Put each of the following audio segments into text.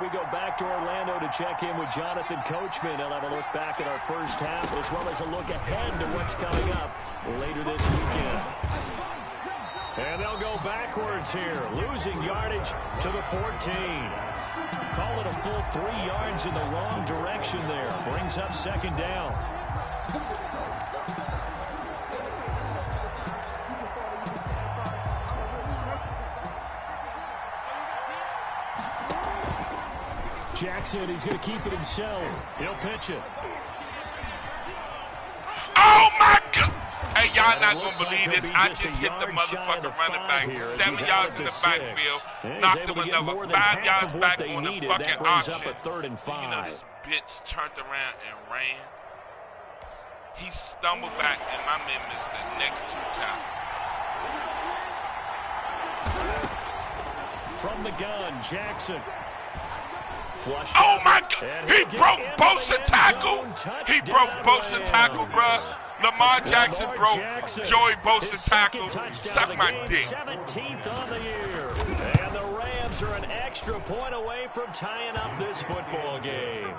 we go back to Orlando to check in with Jonathan Coachman. He'll have a look back at our first half as well as a look ahead to what's coming up later this weekend. And they'll go backwards here, losing yardage to the 14. Call it a full 3 yards in the wrong direction there. Brings up second down. Jackson, he's going to keep it himself. He'll pitch it. Oh, my God. Hey, y'all not going to believe this. I just hit the motherfucking running back. 7 yards in the backfield. Knocked him another 5 yards back on the fucking option. You know, this bitch turned around and ran. He stumbled back, and my man missed the next 2 tackles. From the gun, Jackson. Oh, my God. He broke Bosa tackle. He broke Bosa tackle, bruh. Lamar Jackson broke Joey Bosa tackle. Suck my dick. 17th on the year. And the Rams are an extra point away from tying up this football game.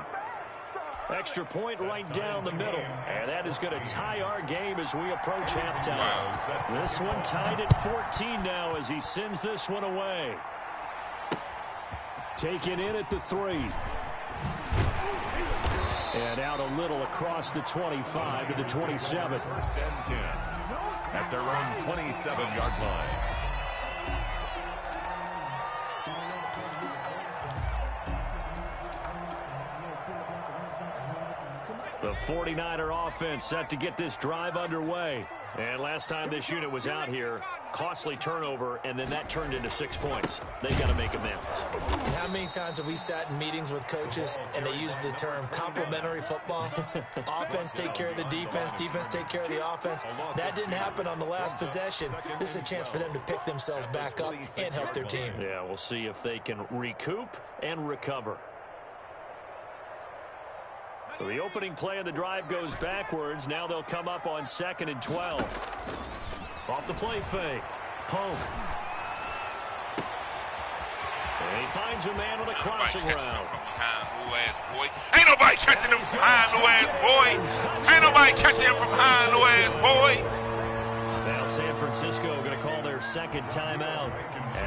Extra point right down the middle. And that is going to tie our game as we approach halftime. Wow. This one tied at 14 now as he sends this one away. Taken in at the 3. And out a little across the 25 to the 27. First and 10 at their own 27-yard line. The 49er offense set to get this drive underway. And last time this unit was out here, costly turnover, and then that turned into 6 points. They got to make amends. How many times have we sat in meetings with coaches and they use the term complementary football? Offense take care of the defense, defense take care of the offense. That didn't happen on the last possession. This is a chance for them to pick themselves back up and help their team. Yeah, we'll see if they can recoup and recover. So the opening play of the drive goes backwards. Now they'll come up on 2nd and 12. Off the play fake. Pope. And he finds a man on a crossing route. Ain't nobody catching him from behind the ass, boy. Ain't nobody catching him from behind the ass, boy. Now San Francisco going to call their second timeout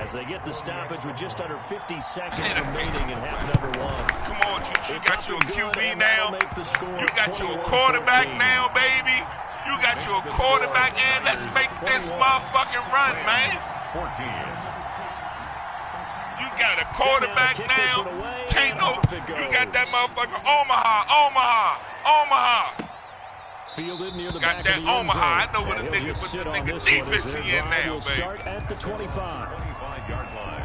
as they get the stoppage with just under 50 seconds remaining in half number 1. Come on, you got your QB now. You got your quarterback now, baby. You got your quarterback in. Let's make this motherfucking run, man. 14. You got a quarterback now. Can't no. You got that motherfucker Omaha. Fielded near the got back that of the end Omaha. zone. I know what a nigga with the nigga defense in now, baby. Start at the 25. 25-yard line.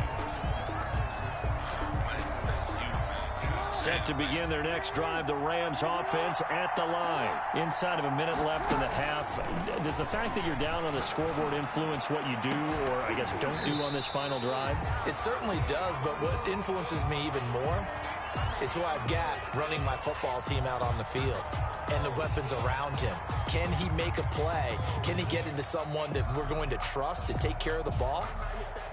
Set to begin their next drive, the Rams offense at the line. Inside of a minute left in the half. Does the fact that you're down on the scoreboard influence what you do, or I guess don't do on this final drive? It certainly does, but what influences me even more is who I've got running my football team out on the field and the weapons around him. Can he make a play? Can he get into someone that we're going to trust to take care of the ball?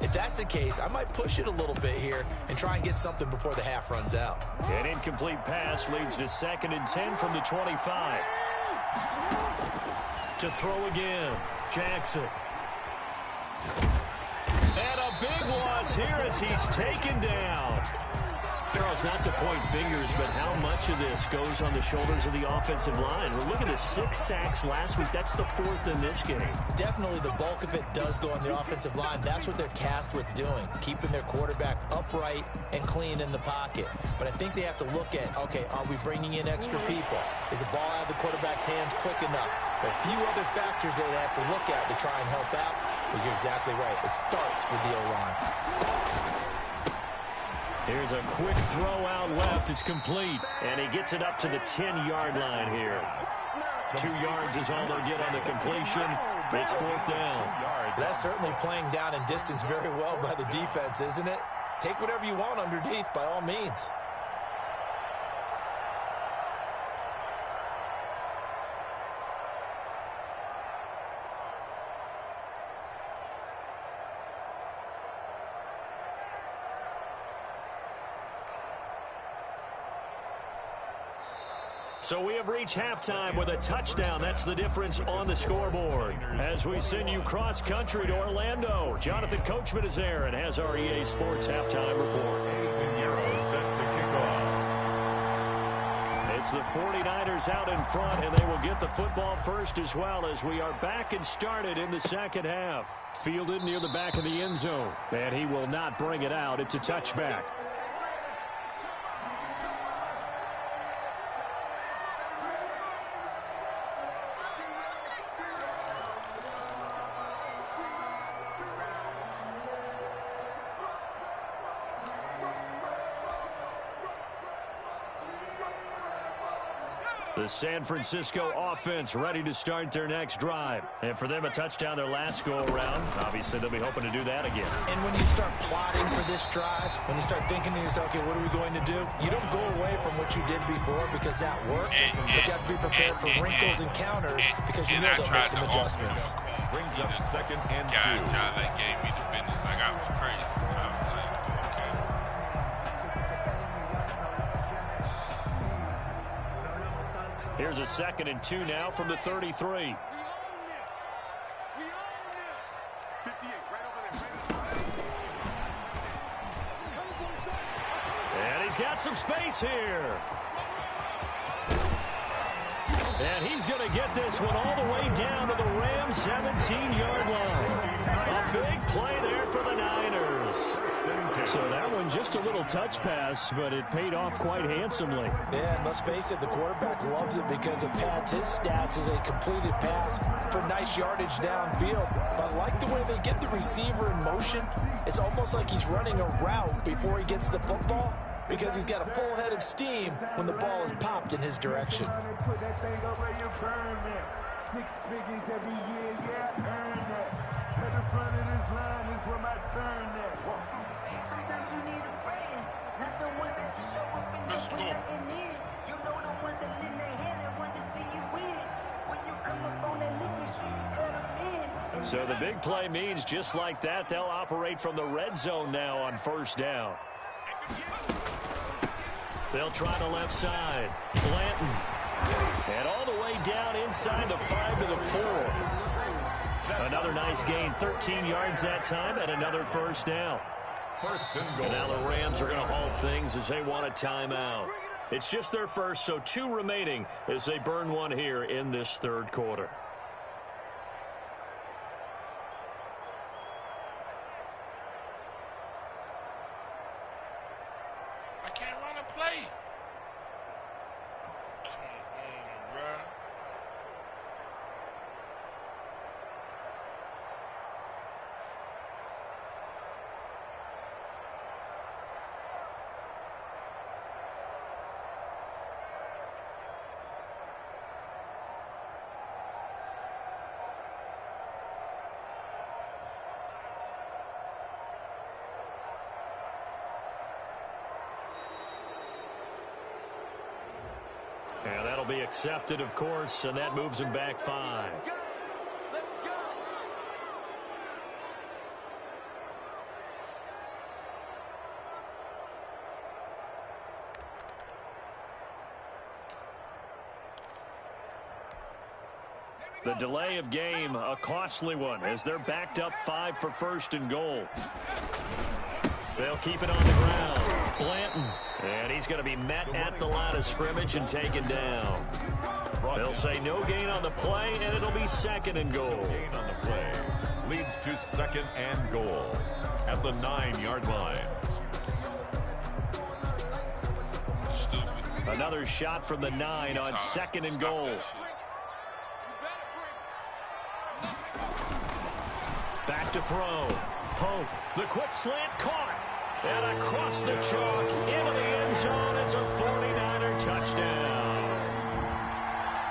If that's the case, I might push it a little bit here and try and get something before the half runs out. An incomplete pass leads to 2nd and 10 from the 25. To throw again, Jackson. And a big loss here as he's taken down. Charles, not to point fingers, but how much of this goes on the shoulders of the offensive line? We're looking at 6 sacks last week. That's the 4th in this game. Definitely the bulk of it does go on the offensive line. That's what they're tasked with doing, keeping their quarterback upright and clean in the pocket. But I think they have to look at, okay, are we bringing in extra people? Is the ball out of the quarterback's hands quick enough? There are a few other factors they have to look at to try and help out. But you're exactly right. It starts with the O-line. Here's a quick throw out left. It's complete. And he gets it up to the 10-yard line here. 2 yards is all they'll get on the completion. It's 4th down. That's certainly playing down and distance very well by the defense, isn't it? Take whatever you want underneath by all means. So we have reached halftime with a touchdown. That's the difference on the scoreboard. As we send you cross-country to Orlando, Jonathan Coachman is there and has our EA Sports halftime report. Set to kick off. It's the 49ers out in front, and they will get the football first as well as we are back and started in the second half. Fielded near the back of the end zone, and he will not bring it out. It's a touchback. The San Francisco offense ready to start their next drive. And for them, a touchdown their last go-around. Obviously, they'll be hoping to do that again. And when you start plotting for this drive, when you start thinking to yourself, okay, what are we going to do? You don't go away from what you did before because that worked. But you have to be prepared for wrinkles and counters because you know they'll make some adjustments. Brings up second and 2. God, that gave me the business. Like, I was crazy. I was like, okay. Here's a 2nd and 2 now from the 33. And he's got some space here. And he's going to get this one all the way down to the Rams' 17-yard line. A big play there for the Niners. So that one just a little touch pass, but it paid off quite handsomely. Yeah, and let's face it, the quarterback loves it because it pads his stats as a completed pass for nice yardage downfield. But I like the way they get the receiver in motion. It's almost like he's running a route before he gets the football because he's got a full head of steam when the ball is popped in his direction. Put that thing over your permit. 6 figures every year, yeah, earn that. At the front of this line is where my turn at. Sometimes you need a friend, not the ones that just show up and Let's put go. nothing in. You know the ones that lend their hand and want to see you win. When you come up on that lick, make sure you cut them in. So the big play means just like that, they'll operate from the red zone now on first down. They'll try the left side. Blanton. And all the way down inside the 5 to the 4. Another nice gain, 13 yards that time, and another first down. First and goal. And now the Rams are going to halt things as they want a timeout. It's just their first, so 2 remaining as they burn one here in this third quarter. I can't run a play. Come on, bruh. And that'll be accepted, of course, and that moves him back 5. The delay of game, a costly one, as they're backed up 5 for first and goal. They'll keep it on the ground. Blanton. And he's going to be met at the line of scrimmage and taken down. They'll say no gain on the play, and it'll be 2nd and goal. Gain on the play leads to 2nd and goal at the 9-yard line. Stupid. Another shot from the 9 on 2nd and goal. Back to throw. Pope, the quick slant caught. And across the chalk into the end zone. It's a 49er touchdown.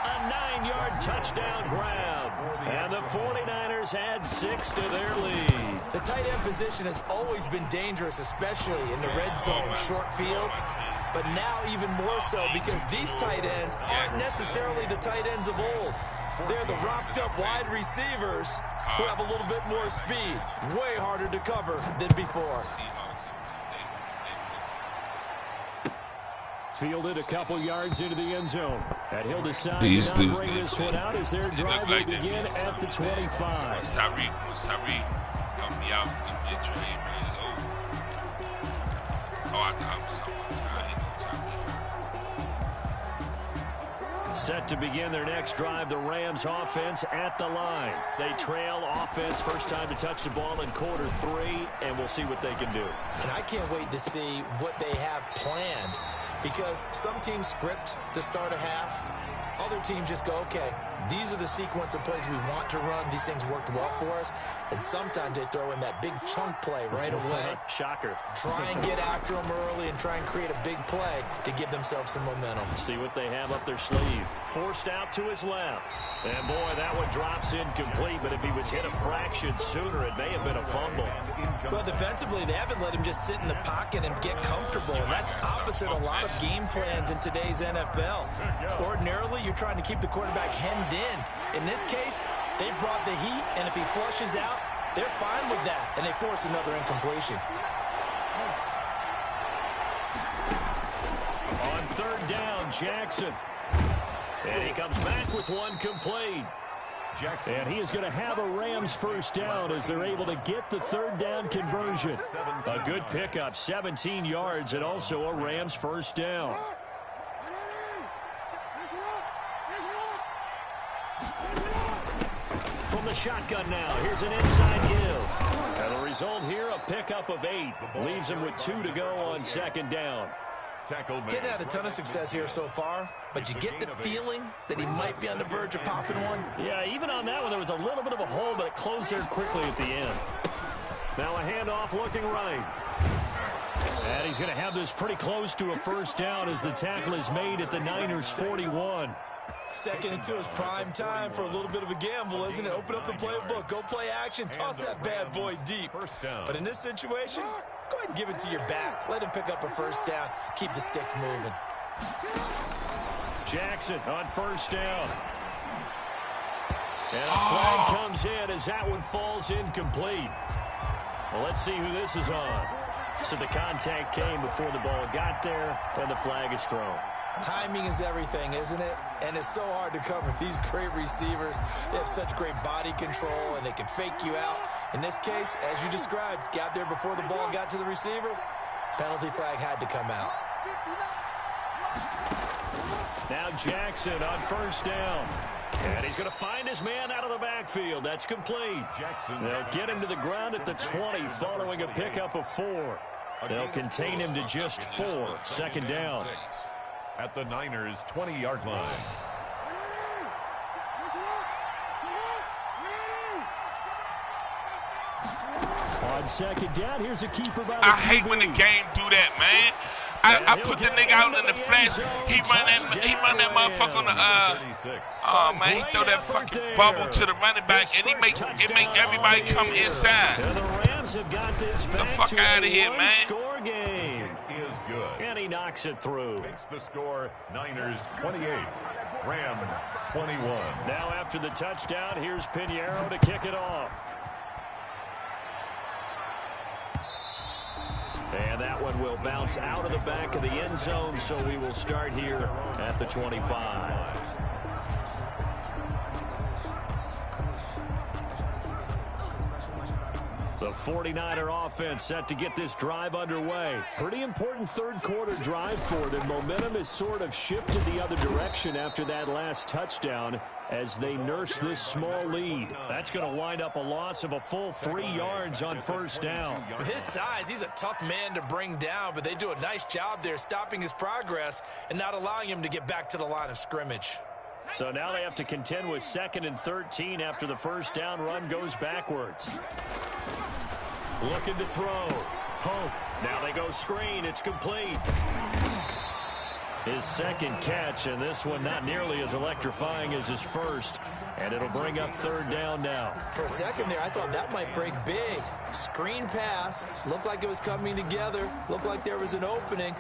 A 9-yard touchdown grab. And the 49ers add 6 to their lead. The tight end position has always been dangerous, especially in the red zone, short field. But now even more so because these tight ends aren't necessarily the tight ends of old. They're the rocked-up wide receivers who have a little bit more speed. Way harder to cover than before. Fielded a couple yards into the end zone. And he'll decide These to dudes not bring this one out as their drive will begin at the 25. Tyreek, help me out. Give me a trade, man. Oh, I thought Set to begin their next drive, the Rams offense at the line. They trail offense, first time to touch the ball in quarter 3, and we'll see what they can do. And I can't wait to see what they have planned, because some teams script to start a half. Other teams just go, okay, these are the sequence of plays we want to run. These things worked well for us. And sometimes they throw in that big chunk play right away. Shocker. Try and get after them early and try and create a big play to give themselves some momentum. See what they have up their sleeve. Forced out to his left. And boy, that one drops incomplete, but if he was hit a fraction sooner, it may have been a fumble. Well, defensively, they haven't let him just sit in the pocket and get comfortable, and that's opposite a lot of game plans in today's NFL. Ordinarily, you're trying to keep the quarterback hemmed in. In this case, they brought the heat, and if he flushes out, they're fine with that, and they force another incompletion. On third down, Jackson. And he comes back with one complete. Jackson. And he is going to have a Rams first down as they're able to get the third down conversion. A good pickup, 17 yards, and also a Rams first down. From the shotgun now, here's an inside give. And the result here, a pickup of 8. Leaves him with 2 to go on second down. Getting had a ton of success here so far, but you get the feeling that he might be on the verge of popping one. Yeah, even on that one, there was a little bit of a hole, but it closed there quickly at the end. Now a handoff looking right. And he's going to have this pretty close to a first down as the tackle is made at the Niners' 41. Second and 2 is prime time for a little bit of a gamble, isn't it? Open up the playbook, go play action, toss that bad boy deep. But in this situation, go ahead and give it to your back. Let him pick up a first down. Keep the sticks moving. Jackson on first down. And a flag comes in as that one falls incomplete. Well, let's see who this is on. So the contact came before the ball got there, and the flag is thrown. Timing is everything, isn't it? And it's so hard to cover these great receivers. They have such great body control, and they can fake you out. In this case, as you described, got there before the ball got to the receiver. Penalty flag had to come out. Now Jackson on first down. And he's going to find his man out of the backfield. That's complete. They'll get him to the ground at the 20 following a pickup of 4. They'll contain him to just 4. Second down. At the Niners' 20-yard line. On second down, here's a keeper by the I hate when the game do that, man. I put the nigga out in the flesh. He run that motherfucker on the oh man, he throw that fucking bubble to the running back, and it make everybody come inside. The Rams have got this the fuck out of here, man. Score game. Is good. And he knocks it through. Makes the score Niners 28, Rams 21. Now after the touchdown, here's Pinheiro to kick it off. And that one will bounce out of the back of the end zone, so we will start here at the 25. The 49er offense set to get this drive underway. Pretty important third quarter drive for them. Momentum has sort of shifted the other direction after that last touchdown as they nurse this small lead. That's going to wind up a loss of a full 3 yards on first down. With his size, he's a tough man to bring down, but they do a nice job there stopping his progress and not allowing him to get back to the line of scrimmage. So now they have to contend with 2nd and 13 after the first down run goes backwards. Looking to throw. Pope. Now they go screen. It's complete. His second catch, and this one not nearly as electrifying as his first. And it'll bring up third down now. For a second there, I thought that might break big. Screen pass. Looked like it was coming together. Looked like there was an opening.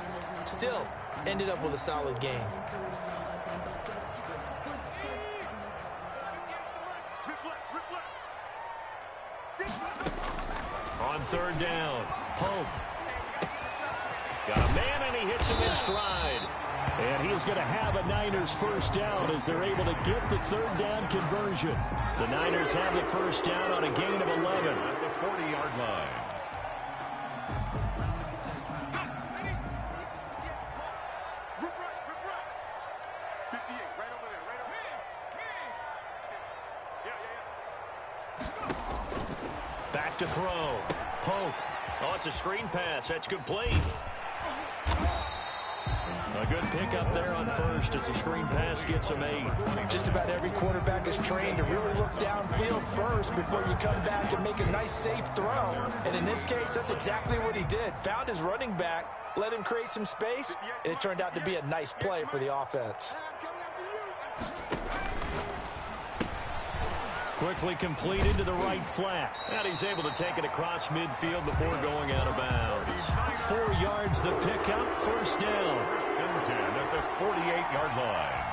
Still, ended up with a solid game. On third down, Pope. Got a man, and he hits him in stride. And he is going to have a Niners first down as they're able to get the third down conversion. The Niners have the first down on a gain of 11. At the 40-yard line. Back to throw. Pope. Oh, it's a screen pass. That's complete. A good pickup there on first as the screen pass gets him 8. Just about every quarterback is trained to really look downfield first before you come back and make a nice, safe throw. And in this case, that's exactly what he did. Found his running back, let him create some space, and it turned out to be a nice play for the offense. Quickly completed to the right flat. And he's able to take it across midfield before going out of bounds. 4 yards the pickup, first down. First and 10 at the 48-yard line.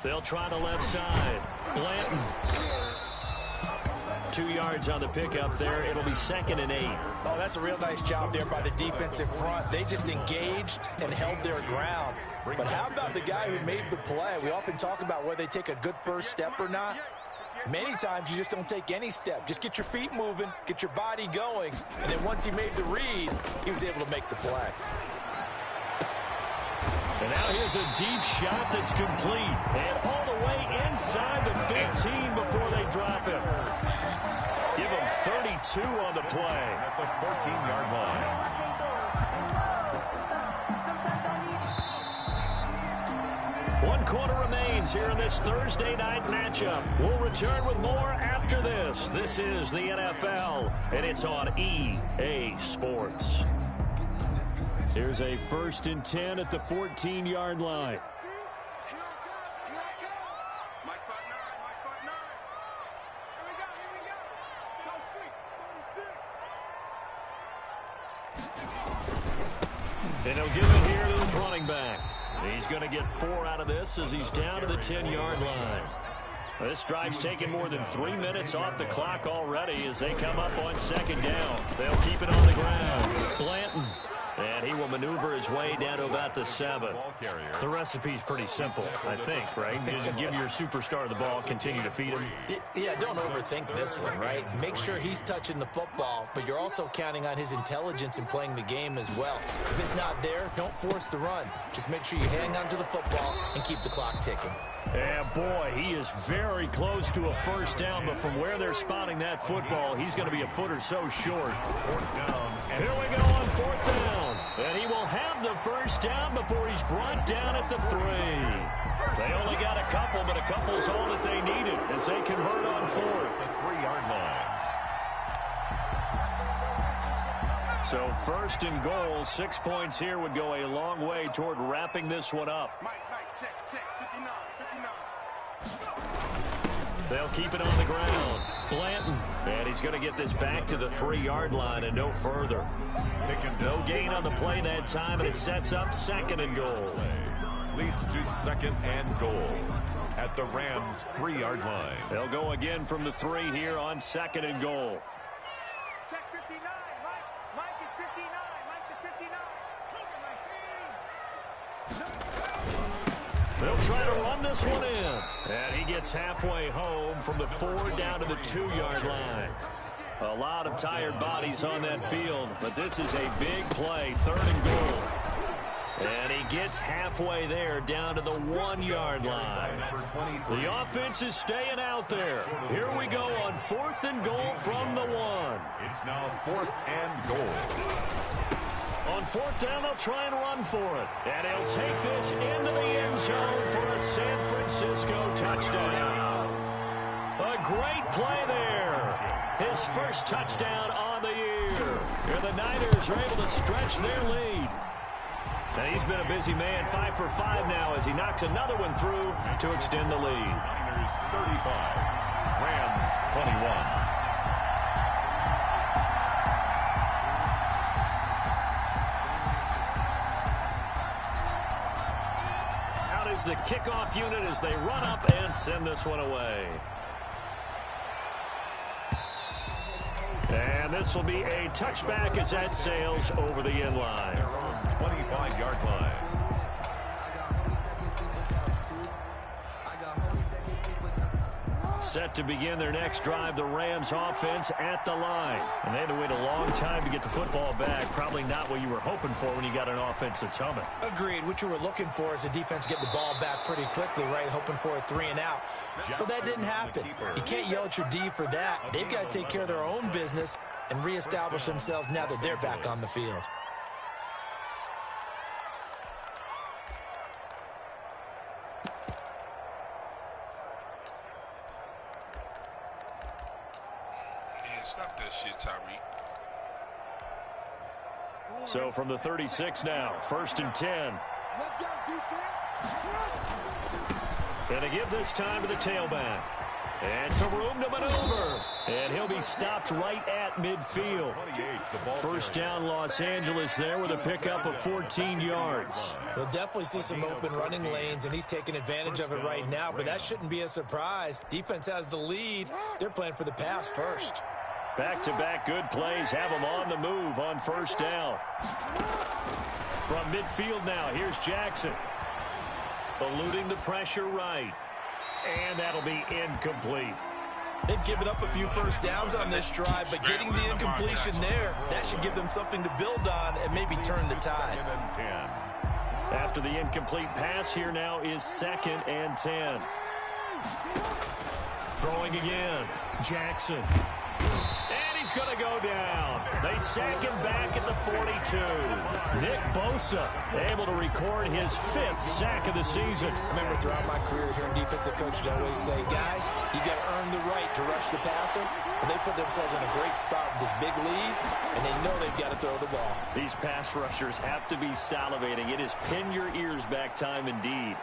They'll try the left side. Blanton. 2 yards on the pickup there. It'll be 2nd and 8. Oh, that's a real nice job there by the defensive front. They just engaged and held their ground. But how about the guy who made the play? We often talk about whether they take a good first step or not. Many times you just don't take any step. Just get your feet moving, get your body going, and then once he made the read, he was able to make the play. And now here's a deep shot that's complete. And all the way inside the 15 before they drop him. Give him 32 on the play. At the 14-yard line. 1 quarter remains here in this Thursday night matchup. We'll return with more after this. This is the NFL, and it's on EA Sports. Here's a 1st and 10 at the 14-yard line. And he'll give it here to his running back. He's going to get 4 out of this as he's down to the 10-yard line. This drive's taken more than 3 minutes off the clock already as they come up on 2nd down. They'll keep it on the ground. Blanton. And he will maneuver his way down to about the 7. The recipe's pretty simple, I think, right? Just give your superstar the ball, continue to feed him. Yeah, don't overthink this one, right? Make sure he's touching the football, but you're also counting on his intelligence in playing the game as well. If it's not there, don't force the run. Just make sure you hang on to the football and keep the clock ticking. Yeah, boy, he is very close to a first down, but from where they're spotting that football, he's going to be a foot or so short. 4th down. And here we go on 4th down. And he will have the first down before he's brought down at the 3. They only got a couple, but a couple's all that they needed as they convert on 4th. The 3-yard line. So 1st and goal, 6 points here would go a long way toward wrapping this one up. Check, 59. They'll keep it on the ground. Blanton. And he's going to get this back to the 3-yard line and no further. No gain on the play that time, and it sets up 2nd and goal. Leads to 2nd and goal at the Rams' 3-yard line. They'll go again from the 3 here on 2nd and goal. Check 59. Mike is 59. Mike They'll try to run this one in. And he gets halfway home from the 4 down to the 2-yard line. A lot of tired bodies on that field, but this is a big play, 3rd and goal. And he gets halfway there down to the 1-yard line. The offense is staying out there. Here we go on 4th and goal from the 1. It's now 4th and goal. On 4th down, they'll try and run for it. And he'll take this into the end zone for a San Francisco touchdown. A great play there. His first touchdown on the year. And the Niners are able to stretch their lead. he's been a busy man, 5 for 5 now as he knocks another one through to extend the lead. Niners 35, Rams 21. The kickoff unit as they run up and send this one away. And this will be a touchback as that sails over the end line. 25-yard line. Set to begin their next drive, the Rams offense at the line. And they had to wait a long time to get the football back. Probably not what you were hoping for when you got an offense that's humming. Agreed. What you were looking for is the defense getting the ball back pretty quickly, right? Hoping for a 3 and out. So that didn't happen. You can't yell at your D for that. They've got to take care of their own business and reestablish themselves now that they're back on the field. Stop that shit, Tyreek. So from the 36 now, 1st and 10. Let's go, defense. Going to give this time to the tailback. And some room to maneuver. And he'll be stopped right at midfield. First down, Los Angeles there with a pickup of 14 yards. We'll definitely see some open running lanes, and he's taking advantage of it right now, but that shouldn't be a surprise. Defense has the lead. They're playing for the pass first. Back-to-back good plays have them on the move on first down. From midfield now, here's Jackson. Eluding the pressure right. And that'll be incomplete. They've given up a few first downs on this drive, but getting the incompletion there, that should give them something to build on and maybe turn the tide. After the incomplete pass, here now is 2nd and 10. Throwing again. Jackson. And he's going to go down. They sack him back at the 42. Nick Bosa able to record his 5th sack of the season. I remember throughout my career here in defensive coach, I always say, guys, you got to earn the right to rush the passer. And they put themselves in a great spot with this big lead, and they know they've got to throw the ball. These pass rushers have to be salivating. It is pin your ears back time indeed.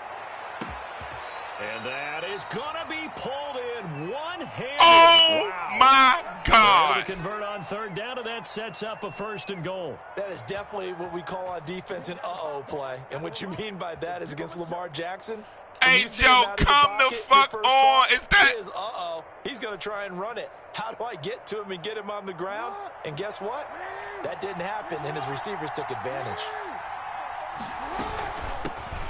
And that is going to be pulled in one-handed. Oh, wow. my God. Able to convert on 3rd down, and that sets up a 1st and goal. That is definitely what we call on defense an uh-oh play. And what you mean by that is against Lamar Jackson. Hey, Joe, come the fuck on. Is that? Is uh-oh. He's going to try and run it. How do I get to him and get him on the ground? And guess what? That didn't happen, and his receivers took advantage.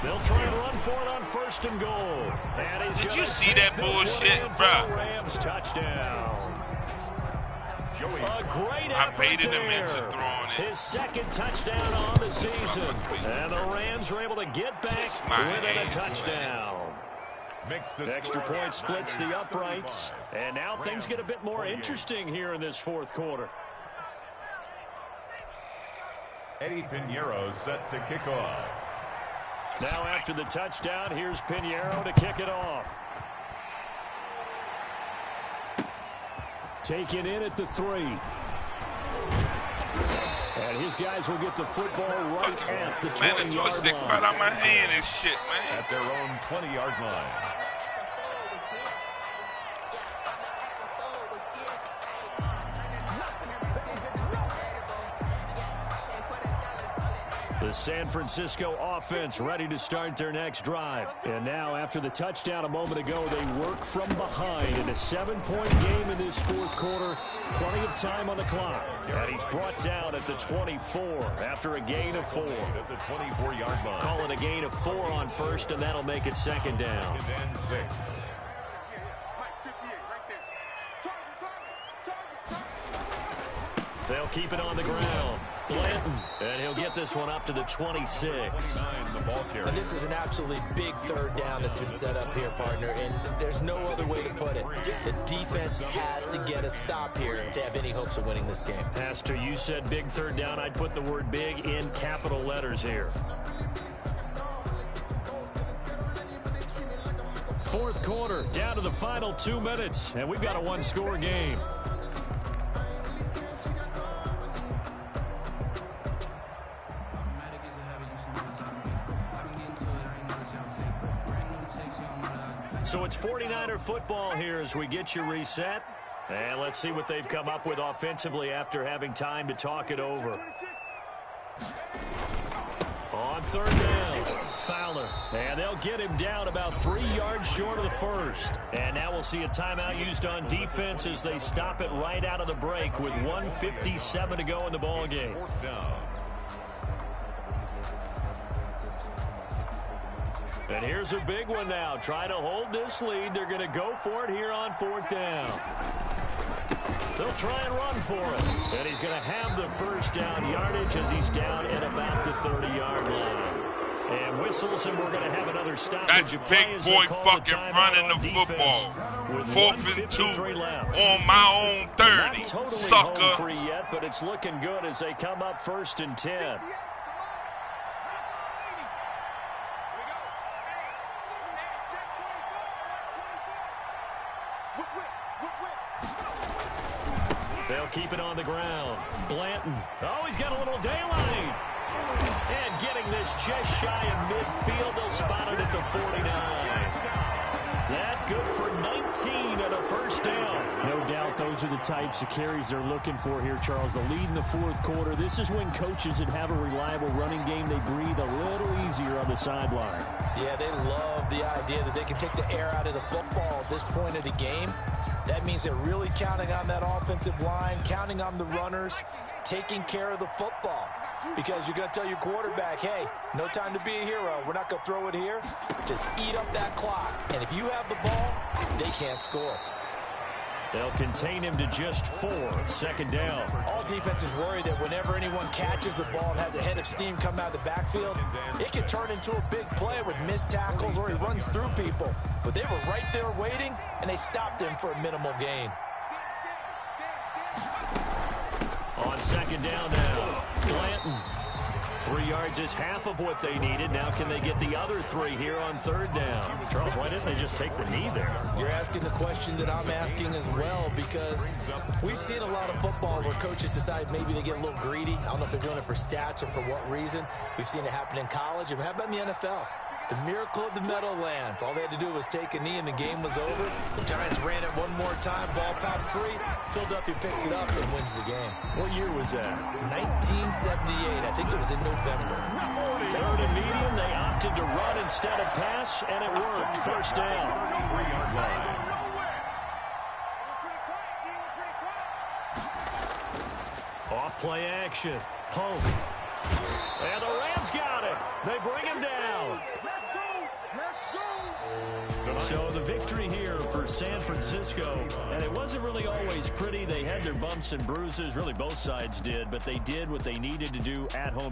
They'll try and run for it on 1st and goal. And Did you see that bullshit, bro? Rams touchdown. A great I effort baited there. him into throwing it. His 2nd touchdown on the season. And the Rams are able to get back within a touchdown. Extra point splits the uprights. And now things get a bit more interesting here in this 4th quarter. Eddie Pinheiro set to kick off. Now after the touchdown, here's Pinheiro to kick it off. Taken in at the 3. And his guys will get the football right at the 20-yard line. Man, the joystick right out my hand and shit, man. At their own 20-yard line. The San Francisco offense ready to start their next drive. And now after the touchdown a moment ago, they work from behind in a 7-point game in this 4th quarter. Plenty of time on the clock. And he's brought down at the 24 after a gain of 4. At the 24-yard line. Call it a gain of 4 on 1st, and that'll make it 2nd down. 2nd and 6. They'll keep it on the ground. Blanton, and he'll get this one up to the 26. And this is an absolutely big 3rd down that's been set up here, partner, and there's no other way to put it. The defense has to get a stop here if they have any hopes of winning this game. Pastor, you said big 3rd down. I'd put the word big in capital letters here. 4th quarter, down to the final 2 minutes, and we've got a 1-score game. So it's 49er football here as we get you reset. And let's see what they've come up with offensively after having time to talk it over. On third down, Fowler. And they'll get him down about 3 yards short of the first. And now we'll see a timeout used on defense as they stop it right out of the break with 1:57 to go in the ballgame. Fourth down. And here's a big one now. Trying to hold this lead. They're going to go for it here on fourth down. They'll try and run for it. And he's going to have the first down yardage as he's down at about the 30-yard line. And whistles, and we're going to have another stop. That's big boy fucking running the football. 4th and 2 on my own 30. Not totally Sucker. home free yet, but it's looking good as they come up 1st and 10. They'll keep it on the ground. Blanton. Oh, he's got a little daylight. And getting this just shy of midfield. They'll spot it at the 49. That good for 19 and a first down. No doubt those are the types of carries they're looking for here, Charles. The lead in the fourth quarter. This is when coaches that have a reliable running game, they breathe a little easier on the sideline. Yeah, they love the idea that they can take the air out of the football at this point of the game. That means they're really counting on that offensive line, counting on the runners, taking care of the football. Because you're going to tell your quarterback, hey, no time to be a hero. We're not going to throw it here. Just eat up that clock. And if you have the ball, they can't score. They'll contain him to just 4. 2nd down. All defenses worry that whenever anyone catches the ball and has a head of steam come out of the backfield, it can turn into a big play with missed tackles or he runs through people. But they were right there waiting, and they stopped him for a minimal gain. On 2nd down now, Blanton. 3 yards is half of what they needed. Now can they get the other 3 here on 3rd down? Charles, why didn't they just take the knee there? You're asking the question that I'm asking as well, because we've seen a lot of football where coaches decide maybe they get a little greedy. I don't know if they're doing it for stats or for what reason. We've seen it happen in college. And how about in the NFL? The miracle of the Meadowlands. All they had to do was take a knee and the game was over. The Giants ran it one more time. Ball popped free. Philadelphia picks it up and wins the game. What year was that? 1978. I think it was in November. 3rd and medium. They opted to run instead of pass, and it worked. First down. 3-yard line. Off play action. Home. And the Rams got it. They bring him down. So the victory here for San Francisco, and it wasn't really always pretty. They had their bumps and bruises, really both sides did, but they did what they needed to do at home.